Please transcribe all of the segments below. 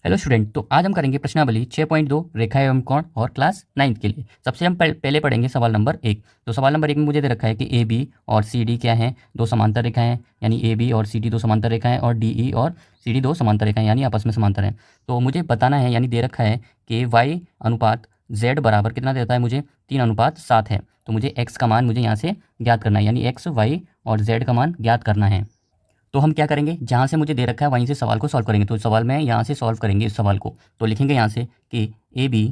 Hello student, तो आज हम करेंगे प्रश्नावली 6.2 रेखा एवं कोण और क्लास 9th के लिए। सबसे हम पहले पढ़ेंगे सवाल नंबर 1। तो सवाल नंबर 1 में मुझे दे रखा है कि ए बी और सी डी क्या हैं, दो समांतर रेखाएं हैं, यानी ए बी और सी डी दो समांतर रेखाएं, और डी ई और सी डी दो समांतर रेखाएं यानी आपस में समांतर हैं। तो मुझे बताना है, यानी दे रखा है कि वाई अनुपात जेड बराबर कितना देता है मुझे, 3:7 है। तो मुझे एक्स का मान मुझे यहाँ से ज्ञात करना है, यानी एक्स वाई और जेड का मान ज्ञात करना है। तो हम क्या करेंगे, जहाँ से मुझे दे रखा है वहीं से सवाल को सॉल्व करेंगे। तो सवाल में यहाँ से सॉल्व करेंगे इस सवाल को। तो लिखेंगे यहाँ से कि ए बी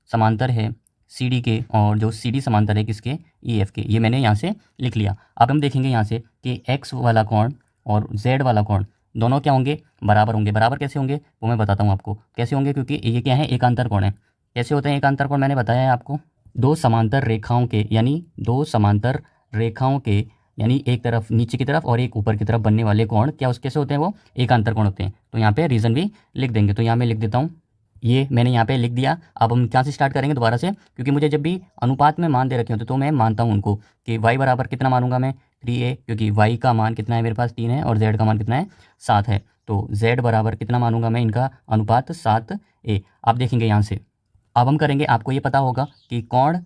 समांतर है सी डी के, और जो सी डी समांतर है किसके, ई एफ के। ये मैंने यहाँ से लिख लिया। अब हम देखेंगे यहाँ से कि एक्स वाला कोण और जेड वाला कोण दोनों क्या होंगे, बराबर होंगे। बराबर कैसे होंगे वो मैं बताता हूँ आपको कैसे होंगे, क्योंकि ये क्या है, एकांतर कोण है। कैसे होते हैं एकांतर कोण, मैंने बताया है आपको। दो समांतर रेखाओं के, यानी दो समांतर रेखाओं के, यानी एक तरफ नीचे की तरफ और एक ऊपर की तरफ बनने वाले कोण क्या कैसे होते हैं, वो एकांतर कोण होते हैं। तो यहाँ पे रीज़न भी लिख देंगे। तो यहाँ मैं लिख देता हूँ, ये मैंने यहाँ पे लिख दिया। अब हम क्या से स्टार्ट करेंगे दोबारा से, क्योंकि मुझे जब भी अनुपात में मान दे रखे होते तो मैं मानता हूँ उनको कि y बराबर कितना मानूंगा मैं, 3a, क्योंकि y का मान कितना है मेरे पास 3 है, और z का मान कितना है 7 है। तो z बराबर कितना मानूंगा मैं, इनका अनुपात 7a। आप देखेंगे यहाँ से। अब हम करेंगे, आपको ये पता होगा कि कोण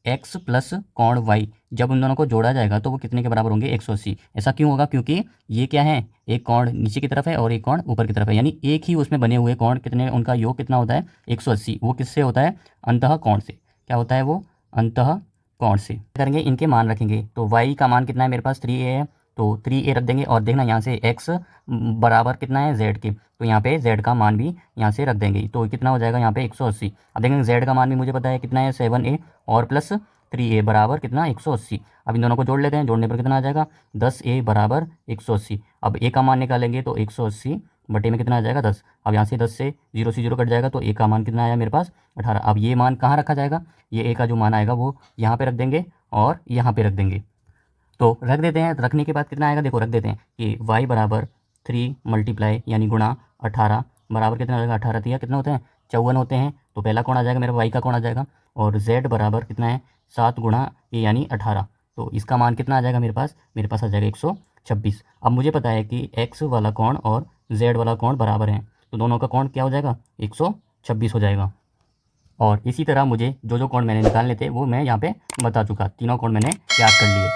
x प्लस कोण y जब उन दोनों को जोड़ा जाएगा तो वो कितने के बराबर होंगे, 180। ऐसा क्यों होगा, क्योंकि ये क्या है, एक कोण नीचे की तरफ है और एक कोण ऊपर की तरफ है, यानी एक ही उसमें बने हुए कोण कितने, उनका योग कितना होता है, 180। वो किससे होता है, अंतः कोण से। क्या होता है वो, अंतः कोण से। करेंगे, इनके मान रखेंगे। तो y का मान कितना है मेरे पास, 3a है, तो 3a रख देंगे। और देखना यहाँ से x बराबर कितना है, z के, तो यहाँ पे z का मान भी यहाँ से रख देंगे। तो कितना हो जाएगा यहाँ पे 180। अब देखेंगे z का मान भी मुझे पता है कितना है, 7a और प्लस 3a बराबर कितना, 180। अब इन दोनों को जोड़ लेते हैं, जोड़ने पर कितना आ जाएगा, 10a बराबर 180। अब a का मान निकालेंगे तो 180 बटे में कितना आ जाएगा, 10। अब यहाँ से 10 से 0 से 0 कट जाएगा, तो a का मान कितना आया मेरे पास, 18। अब ये मान कहाँ रखा जाएगा, ये a का जो मान आएगा वो यहाँ पे रख देंगे और यहाँ पे रख देंगे। तो रख देते हैं, रखने के बाद कितना आएगा, देखो रख देते हैं कि y बराबर 3 मल्टीप्लाई यानी गुणा 18 बराबर कितना हो जाएगा, 18 तिया कितना होते हैं, 54 होते हैं। तो पहला कोण आ जाएगा मेरा, y का कोण आ जाएगा। और z बराबर कितना है, 7 गुणा ये यानी 18। तो इसका मान कितना आ जाएगा मेरे पास आ जाएगा 126। अब मुझे पता है कि x वाला कोण और z वाला कोण बराबर हैं, तो दोनों का कोण क्या हो जाएगा, 126 हो जाएगा। और इसी तरह मुझे जो जो कोण मैंने निकालने थे वो मैं यहाँ पे बता चुका, तीनों कोण मैंने याद कर लिए।